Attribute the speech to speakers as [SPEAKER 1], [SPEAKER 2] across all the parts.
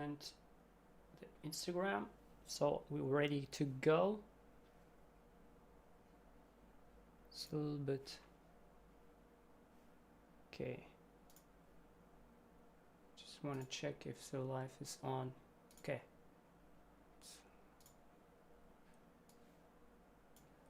[SPEAKER 1] and the Instagram. So we're ready to go. It's a little bit. Okay. Just want to check if the live is on. Okay.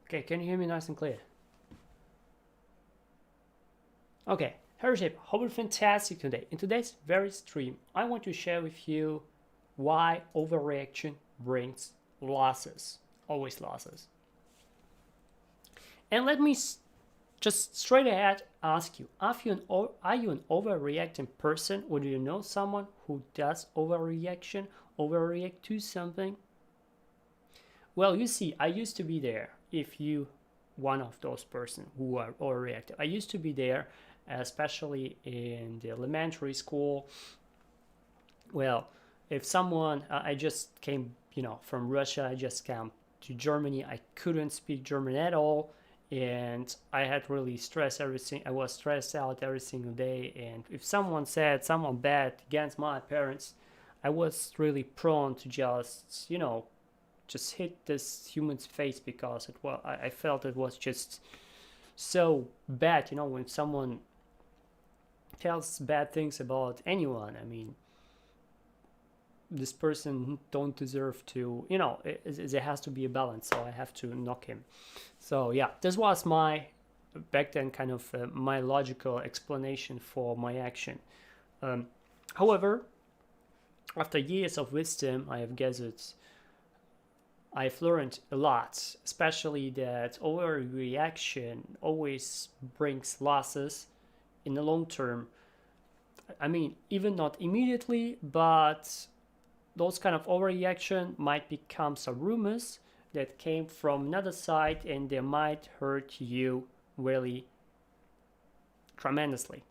[SPEAKER 1] Okay, can you hear me nice and clear? Okay, Hership, hope you're fantastic today. In today's very stream, I want to share with you why overreaction brings losses, always losses. And let me just straight ahead ask you, are you an overreacting person, or do you know someone who does overreact to something? Well, you see, I used to be there. If you one of those person who are overreactive, I used to be there, especially in the elementary school. Well, if someone, I just came, from Russia, I just came to Germany. I couldn't speak German at all, and I had really stressed everything. I was stressed out every single day, and if someone said someone bad against my parents, I was really prone to just hit this human's face, because I felt it was just so bad, when someone tells bad things about anyone. I mean, this person don't deserve to, there has to be a balance, so I have to knock him. So yeah, this was my back then kind of my logical explanation for my action. However, after years of wisdom, I've learned a lot, especially that overreaction always brings losses in the long term. I mean, even not immediately, but those kind of overreaction might become some rumors that came from another side, and they might hurt you really tremendously.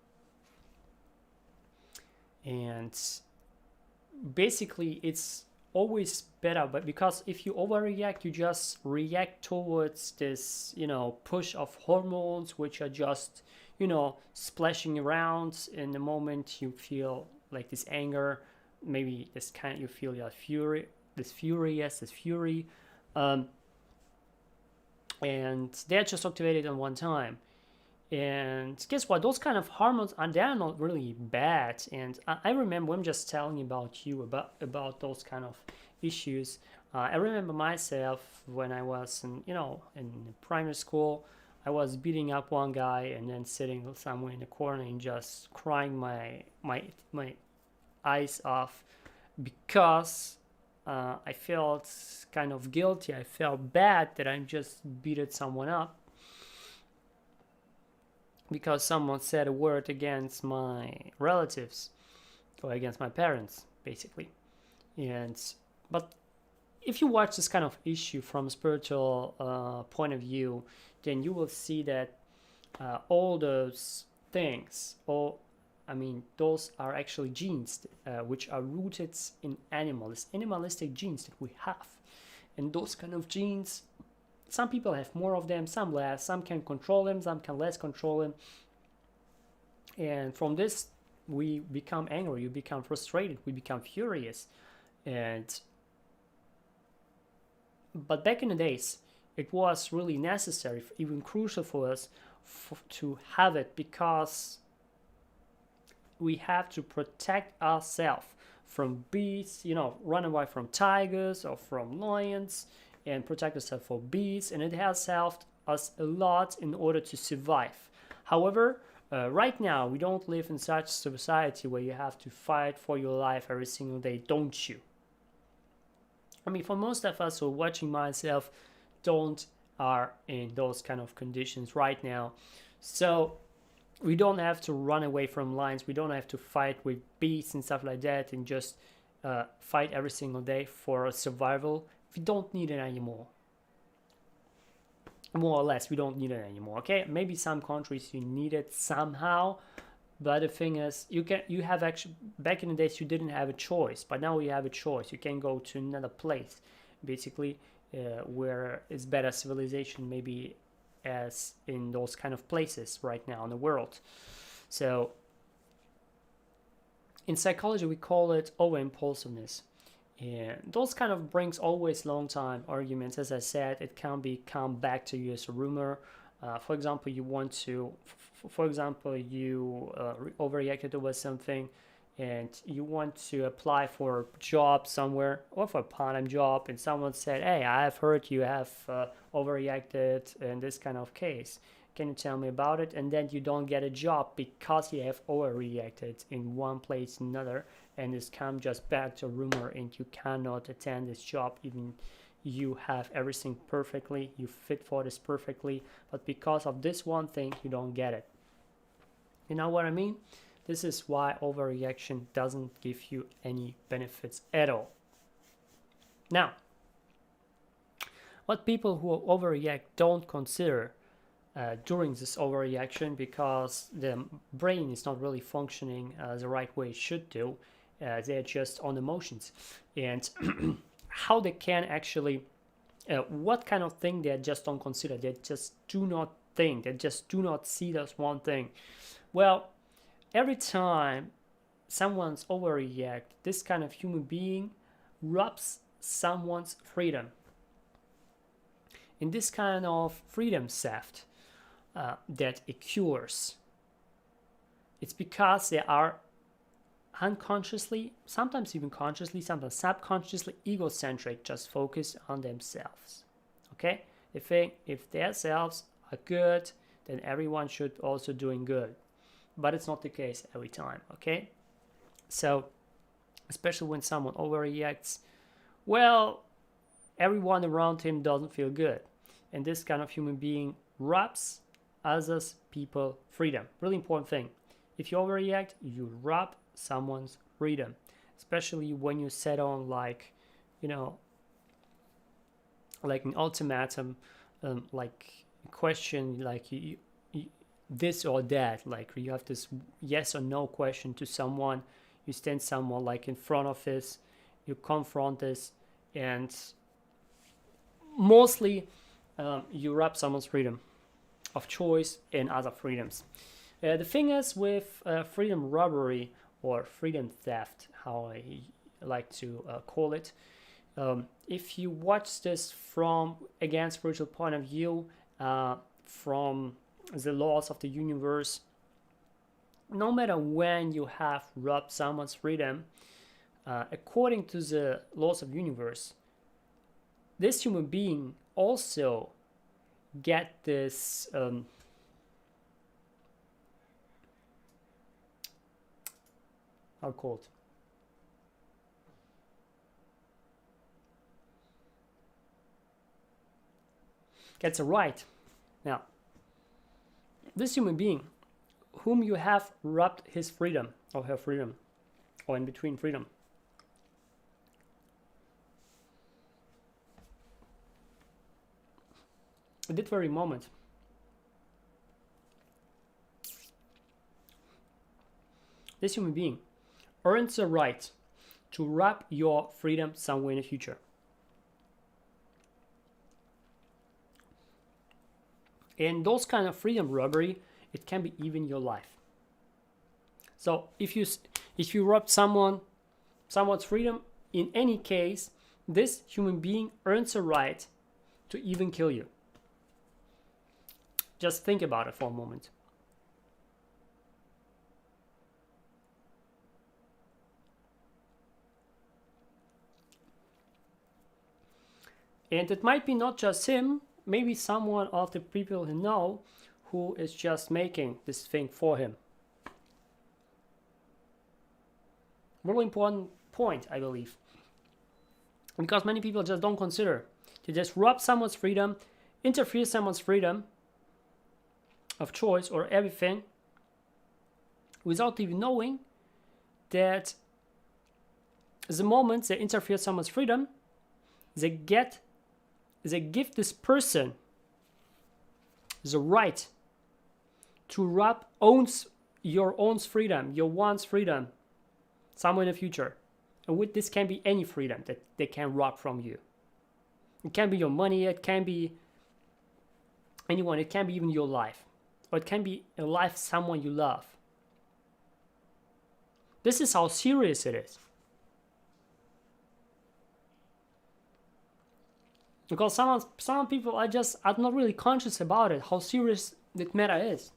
[SPEAKER 1] And basically, it's always better, but because if you overreact, you just react towards this push of hormones, which are just splashing around. In the moment you feel like this anger, maybe you feel your fury, this fury, and they're just activated on one time. And guess what? Those kind of hormones they're not really bad. And I remember, I'm just telling about you about those kind of issues. I remember myself when I was in primary school. I was beating up one guy and then sitting somewhere in the corner and just crying my eyes off, because I felt kind of guilty. I felt bad that I just beat someone up because someone said a word against my relatives or against my parents, basically. But if you watch this kind of issue from a spiritual point of view, then you will see that all those things, those are actually genes which are rooted in animalistic genes that we have. And those kind of genes, some people have more of them, some less. Some can control them, some can less control them. And from this, we become angry, we become frustrated, we become furious. But back in the days, it was really necessary, even crucial for us to have it, because we have to protect ourselves from beasts, run away from tigers or from lions, and protect yourself from beasts, and it has helped us a lot in order to survive. However, right now we don't live in such society where you have to fight for your life every single day, don't you? I mean, for most of us who are watching myself, are in those kind of conditions right now. So we don't have to run away from lions, we don't have to fight with beasts and stuff like that, and just fight every single day for survival. We don't need it anymore. More or less, we don't need it anymore. Okay, maybe some countries you need it somehow, but the thing is, you have actually, back in the days you didn't have a choice, but now you have a choice. You can go to another place, basically, where it's better civilization, maybe, as in those kind of places right now in the world. So In psychology, we call it over-impulsiveness. And those kind of brings always long time arguments. As I said, it can come back to you as a rumor. For example, you want to, for example, you overreacted over something, and you want to apply for a job somewhere or for a part-time job, and someone said, "Hey, I have heard you have overreacted in this kind of case. Can you tell me about it?" And then you don't get a job because you have overreacted in one place or another, and this comes just back to rumor, and you cannot attend this job even you have everything perfectly, you fit for this perfectly, but because of this one thing, you don't get it. You know what I mean? This is why overreaction doesn't give you any benefits at all. Now, what people who overreact don't consider during this overreaction, because the brain is not really functioning the right way it should do, they're just on emotions. And how they can actually, what kind of thing they just don't consider, they just do not think, they just do not see this one thing. Well, every time someone's overreact, this kind of human being robs someone's freedom. In this kind of freedom theft that occurs, it's because they are unconsciously, sometimes even consciously, sometimes subconsciously egocentric, just focus on themselves. Okay? They think if their selves are good, then everyone should also doing good. But it's not the case every time. Okay? So, especially when someone overreacts, well, everyone around him doesn't feel good. And this kind of human being robs others people freedom. Really important thing. If you overreact, you rob someone's freedom, especially when you set on like an ultimatum, like question, like you this or that, like you have this yes or no question to someone, you stand someone like in front of this, you confront this, and mostly you rob someone's freedom of choice and other freedoms. The thing is with freedom robbery or freedom theft, how I like to call it, if you watch this from again spiritual point of view, from the laws of the universe, no matter when you have robbed someone's freedom, according to the laws of the universe, this human being also get this how called gets a right. Now, this human being whom you have robbed his freedom or her freedom, or in between freedom, at that very moment, this human being earns the right to rob your freedom somewhere in the future. And those kind of freedom robbery, it can be even your life. So if you rob someone's freedom, in any case, this human being earns a right to even kill you. Just think about it for a moment. And it might be not just him, maybe someone of the people he know who is just making this thing for him. Really important point, I believe. Because many people just don't consider. They just rob someone's freedom, interfere someone's freedom of choice or everything, without even knowing that the moment they interfere someone's freedom, they give this person the right to rob your own freedom, your one's freedom, somewhere in the future. And with this can be any freedom that they can rob from you. It can be your money, it can be anyone, it can be even your life. Or it can be a life of someone you love. This is how serious it is. Because some people are not really conscious about it, how serious that matter is.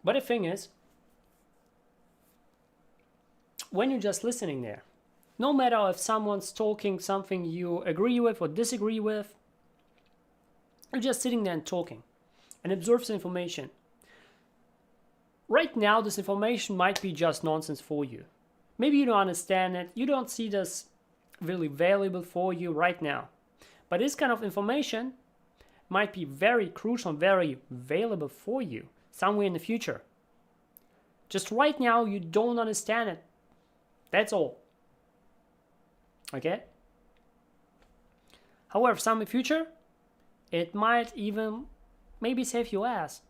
[SPEAKER 1] But the thing is, when you're just listening there, no matter if someone's talking something you agree with or disagree with, you're just sitting there and talking and observe the information. Right now, this information might be just nonsense for you. Maybe you don't understand it. You don't see this really valuable for you right now. But this kind of information might be very crucial and very valuable for you somewhere in the future. Just right now, you don't understand it. That's all. Okay? However, some in the future, it might even maybe save your ass.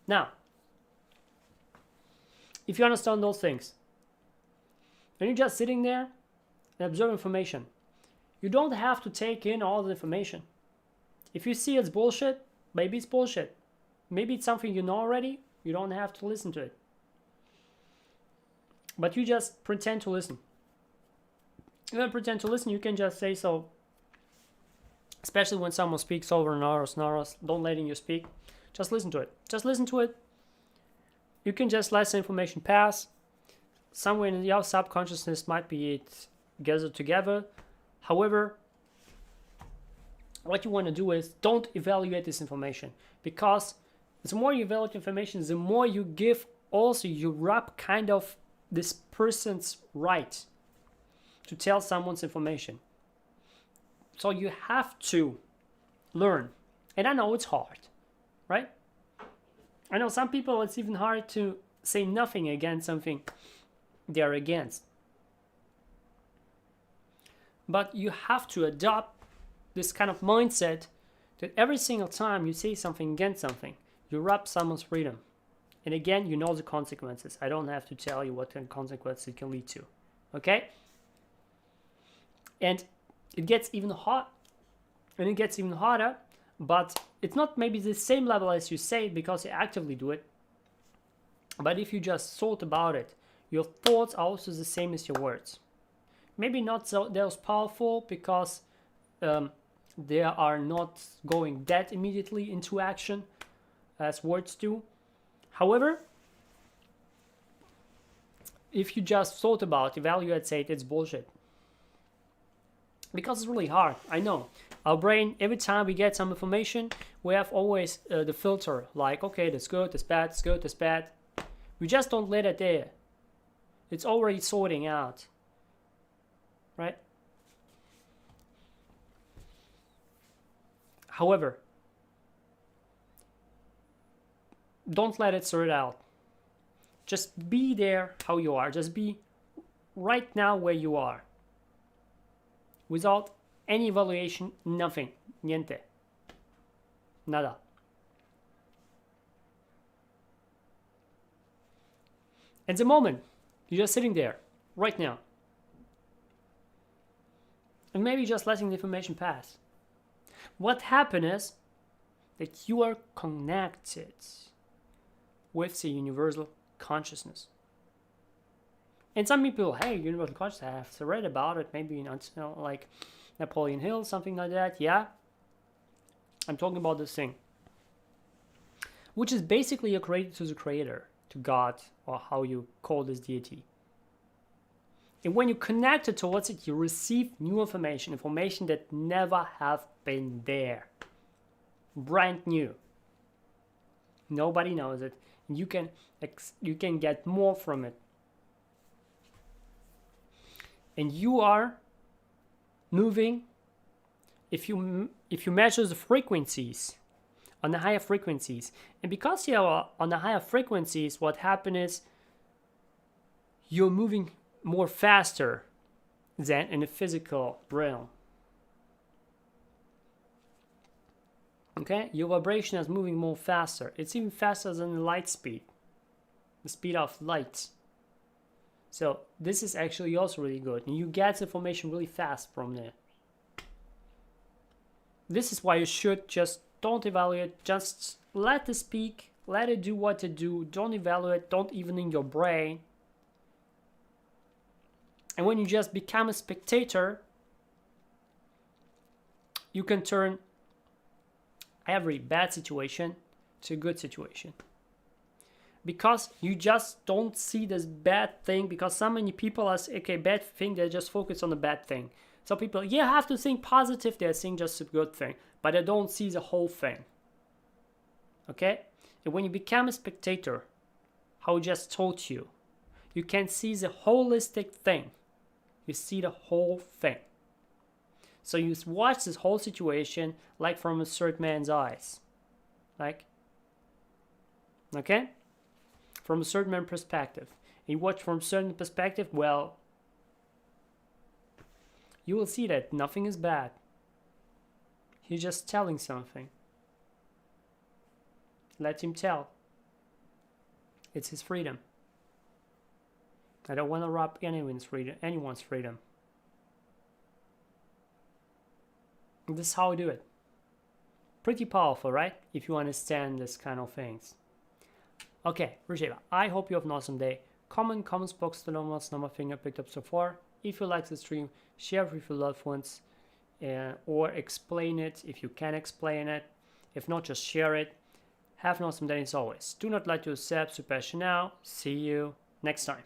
[SPEAKER 1] Now, if you understand those things, when you're just sitting there and observe information, you don't have to take in all the information. If you see it's bullshit, maybe it's bullshit. Maybe it's something you know already, you don't have to listen to it. But you just pretend to listen. You don't pretend to listen, you can just say so. Especially when someone speaks over and hours, don't letting you speak. Just listen to it. Just listen to it. You can just let the information pass. Somewhere in your subconsciousness might be it gathered together. However, what you want to do is don't evaluate this information, because the more you evaluate information, the more you give also, you rob kind of this person's right to tell someone's information. So you have to learn. And I know it's hard, right? I know some people, it's even hard to say nothing against something they're against. But you have to adopt this kind of mindset that every single time you say something against something, you rob someone's freedom. And again, you know the consequences. I don't have to tell you what kind of consequences it can lead to. Okay? And it gets even hot. And it gets even hotter. But it's not maybe the same level as you say it because you actively do it. But if you just thought about it, your thoughts are also the same as your words. Maybe not so those powerful because they are not going that immediately into action as words do. However, if you just thought about, evaluate, say it's bullshit. Because it's really hard, I know. Our brain, every time we get some information, we have always the filter, like, okay, that's good, that's bad, that's good, that's bad. We just don't let it there. It's already sorting out, right? However, don't let it sort out. Just be there how you are. Just be right now where you are. Without any evaluation, nothing. Niente. Nada. At the moment, you're just sitting there, right now. And maybe just letting the information pass. What happened is that you are connected with the universal consciousness. And some people, hey, universal consciousness, I have read about it, maybe like Napoleon Hill, something like that. Yeah, I'm talking about this thing, which is basically equated to the creator, to God, or how you call this deity. And when you connect it towards it, you receive new information that never have been there. Brand new. Nobody knows it. You can get more from it. And you are moving, if you measure the frequencies, on the higher frequencies. And because you are on the higher frequencies, what happens is you're moving more faster than in the physical realm. Okay? Your vibration is moving more faster. It's even faster than the light speed. The speed of light. So this is actually also really good. And you get information really fast from there. This is why you should just don't evaluate, just let it speak, let it do what it do, don't evaluate, don't even in your brain. And when you just become a spectator, you can turn every bad situation to a good situation. Because you just don't see this bad thing, because so many people are, okay, bad thing, they just focus on the bad thing. Some people, yeah, have to think positive, they're seeing just a good thing, but they don't see the whole thing. Okay? And when you become a spectator, how I just told you, you can see the holistic thing. You see the whole thing. So you watch this whole situation like from a third man's eyes. Like, okay? From a certain man perspective. And you watch from a certain perspective, well, you will see that nothing is bad. He's just telling something. Let him tell. It's his freedom. I don't want to rob anyone's freedom. And this is how I do it. Pretty powerful, right? If you understand this kind of things. Okay, Rajeva, I hope you have an awesome day. Comment, comments box below what's number thing I picked up so far. If you like the stream, share it with your loved ones, or explain it if you can explain it. If not, just share it. Have an awesome day as always. Do not let yourself surpass you now. See you next time.